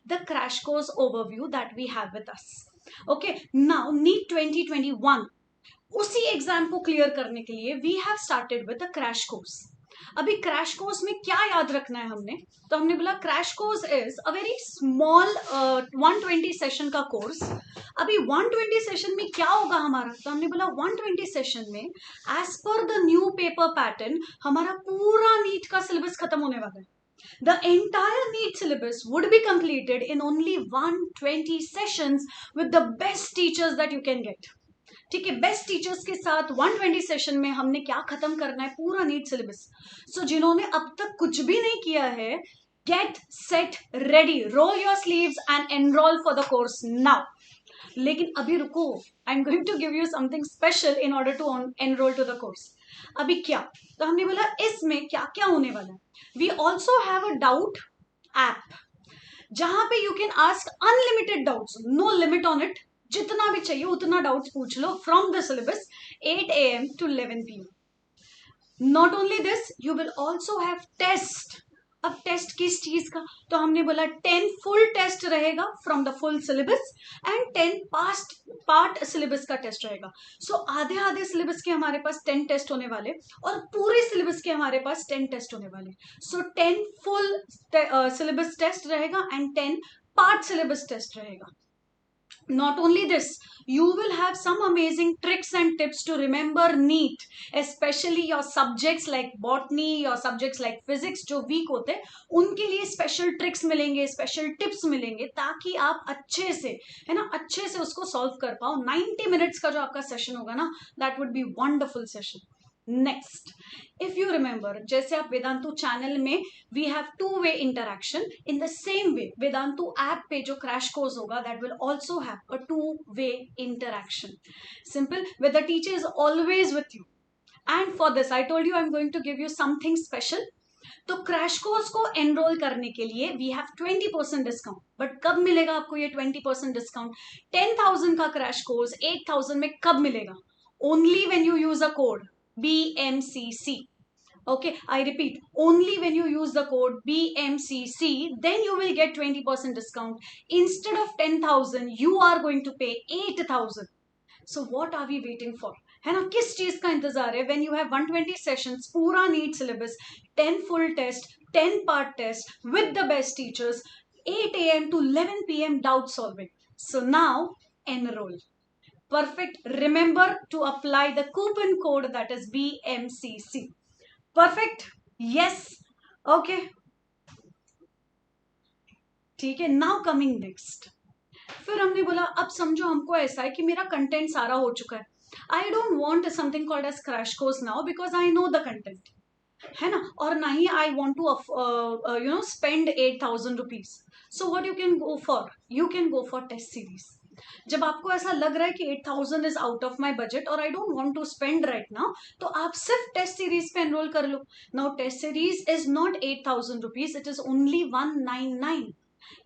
the crash course overview that we have with us. Okay, now NEET 2021 उसी exam को clear करने के लिए we have started with a crash course. अभी crash course में क्या याद रखना है हमने, तो हमने बोला crash course is a very small 120 session का कोर्स. अभी 120 सेशन में क्या होगा हमारा, तो हमने बोला 120 सेशन में as per the new paper pattern हमारा पूरा नीट का सिलेबस खत्म होने वाला है. The entire NEET syllabus would be completed in only 120 sessions with the best teachers that you can get. ठीक है, बेस्ट टीचर्स के साथ 120 सेशन में हमने क्या खत्म करना है, पूरा नीट सिलेबस. सो जिन्होंने अब तक कुछ भी नहीं किया है, get set ready, roll your sleeves and enroll for the course now. लेकिन अभी रुको, I am going to give you something special in order to enroll to the course. अभी क्या, तो हमने बोला इसमें क्या क्या होने वाला है. We also have a doubt app जहां पे you can ask unlimited doubts, no limit on it. जितना भी चाहिए उतना डाउट्स पूछ लो from the syllabus 8 AM to 11 PM. Not only this, you will also have test. अब टेस्ट किस चीज का, तो हमने बोला 10 फुल टेस्ट रहेगा from the full syllabus and 10 past part syllabus का टेस्ट रहेगा. सो आधे आधे सिलेबस के हमारे पास 10 टेस्ट होने वाले और पूरे सिलेबस के हमारे पास 10 टेस्ट होने वाले. सो 10 फुल सिलेबस टेस्ट रहेगा एंड 10 पार्ट सिलेबस टेस्ट रहेगा. Not only this, you will have some amazing tricks and tips to remember NEET, especially your subjects like botany, your subjects like physics जो weak होते हैं उनके लिए special tricks मिलेंगे, special tips मिलेंगे, ताकि आप अच्छे से, है ना, अच्छे से उसको solve कर पाओ. 90 minutes का जो आपका session होगा ना, that would be wonderful session. Next, if you remember, जैसे आप वेदांतु चैनल में we have two way interaction, in the same way Vedantu app पे जो क्रैश कोर्स होगा that will also have a two way interaction. Simple, with the teacher is always with you. And for this I told you I am going to give you something special. तो crash course को enroll करने के लिए we have 20% discount. But कब मिलेगा आपको ये 20% discount? 10,000 का क्रैश कोर्स 8,000 में कब मिलेगा? Only when you use a code BMCC. Okay, I repeat, only when you use the code BMCC, then you will get 20% discount. Instead of 10,000, you are going to pay 8,000. So what are we waiting for? है ना, किस चीज का इंतजार है? When you have 120 sessions, पूरा NEET syllabus, 10 full test, 10 part test with the best teachers, 8 AM to 11 PM doubt solving. So now enroll. Perfect. Remember to apply the coupon code that is BMCC. Perfect. Yes. Okay. ठीक है. Now coming next. फिर हमने बोला अब समझो हमको ऐसा है कि मेरा कंटेंट सारा हो चुका है. I don't want something called as crash course now because I know the content. है ना, और ना ही I want to spend 8,000 rupees. So what you can go for? You can go for test series. जब आपको ऐसा लग रहा है कि 8,000 is out of my budget और I don't want to spend right now, तो आप सिर्फ टेस्ट सीरीज पे एनरोल कर लो. Now test series is not 8,000 rupees, it is only 199.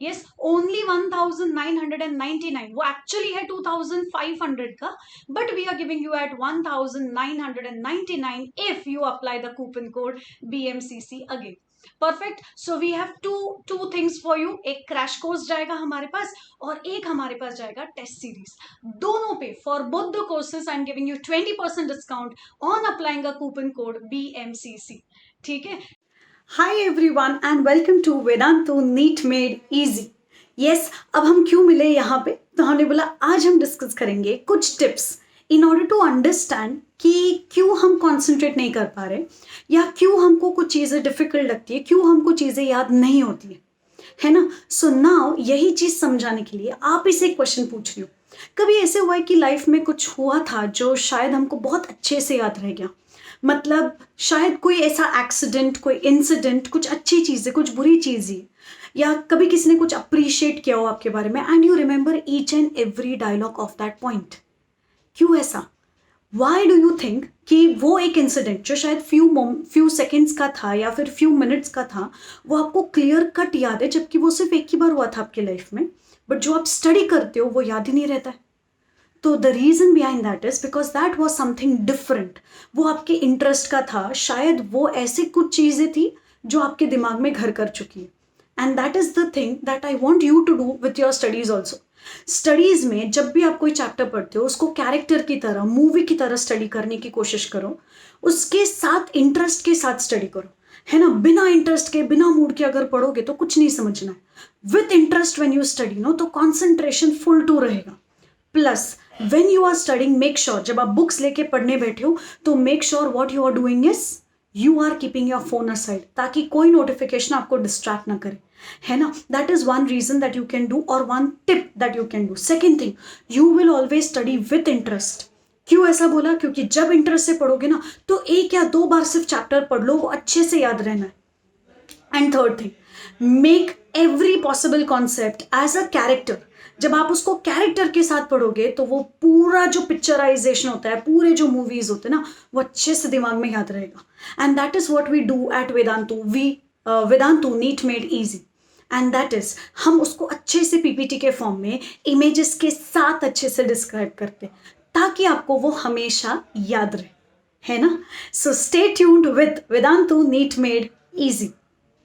Yes, only 1,999. वो एक्चुअली है 2,500 का, but we are giving you at 1,999 if you apply the coupon code BMCC again. Perfect. So we have two things for you. एक crash course जाएगा हमारे पास और एक हमारे पास जाएगा टेस्ट सीरीज. दोनों पे for both the courses I am giving you 20% discount on applying a coupon code BMCC. ठीक है. Hi everyone and welcome to Vedantu NEET made easy. Yes, अब हम क्यों मिले यहाँ पे, तो हमने बोला आज हम डिस्कस करेंगे कुछ tips in order to understand कि क्यों हम कॉन्सेंट्रेट नहीं कर पा रहे या क्यों हमको कुछ चीज़ें डिफिकल्ट लगती है, क्यों हमको चीज़ें याद नहीं होती है ना. सो नाउ यही चीज़ समझाने के लिए आप इसे क्वेश्चन पूछ रही हो. कभी ऐसे हुआ है कि लाइफ में कुछ हुआ था जो शायद हमको बहुत अच्छे से याद रह गया, मतलब शायद कोई ऐसा एक्सीडेंट, कोई इंसिडेंट, कुछ अच्छी चीज़ें, कुछ बुरी चीज़ें, या कभी किसी ने कुछ अप्रिशिएट किया हो आपके बारे में and you remember each and every dialogue of that point. क्यों ऐसा? वाई डू यू थिंक कि वो एक इंसिडेंट जो शायद फ्यू सेकेंड्स का था या फिर फ्यू मिनट्स का था, वो आपको क्लियर कट याद है, जबकि वो सिर्फ एक ही बार हुआ था आपकी लाइफ में, बट जो आप स्टडी करते हो वो याद ही नहीं रहता है. तो the reason behind that is because that was something different. वो आपके इंटरेस्ट का था, शायद वो ऐसी कुछ चीज़ें थी जो आपके दिमाग में घर कर चुकी है. And that is the thing that I want you to do with your studies also. Studies में जब भी आप कोई चैप्टर पढ़ते हो उसको कैरेक्टर की तरह, मूवी की तरह स्टडी करने की कोशिश करो. उसके साथ इंटरेस्ट के साथ स्टडी करो, है ना. बिना इंटरेस्ट के, बिना मूड के अगर पढ़ोगे तो कुछ नहीं समझना है. With interest when you study no, तो कॉन्सेंट्रेशन फुल टू रहेगा. Plus when you are studying, make sure जब आप बुक्स लेके पढ़ने बैठे हो तो make sure what you are doing is you are keeping your phone aside, ताकि कोई नोटिफिकेशन आपको डिस्ट्रैक्ट ना करे, है ना. That is one reason that you can do, और one tip that you can do. Second thing, you will always study with interest. क्यों ऐसा बोला? क्योंकि जब इंटरेस्ट से पढ़ोगे ना तो एक या दो बार सिर्फ चैप्टर पढ़ लो, वो अच्छे से याद रहना है. And third thing, make every possible concept as a character. जब आप उसको कैरेक्टर के साथ पढ़ोगे तो वो पूरा जो पिक्चराइजेशन होता है, पूरे जो मूवीज होते हैं ना, वो अच्छे से दिमाग में याद रहेगा. And that is what we do at Vedantu. Vedantu NEET made easy. And that is, हम उसको अच्छे से पीपीटी के फॉर्म में इमेजेस के साथ अच्छे से डिस्क्राइब करते, ताकि आपको वो हमेशा याद रहे, है ना. So stay tuned with Vedantu NEET made easy.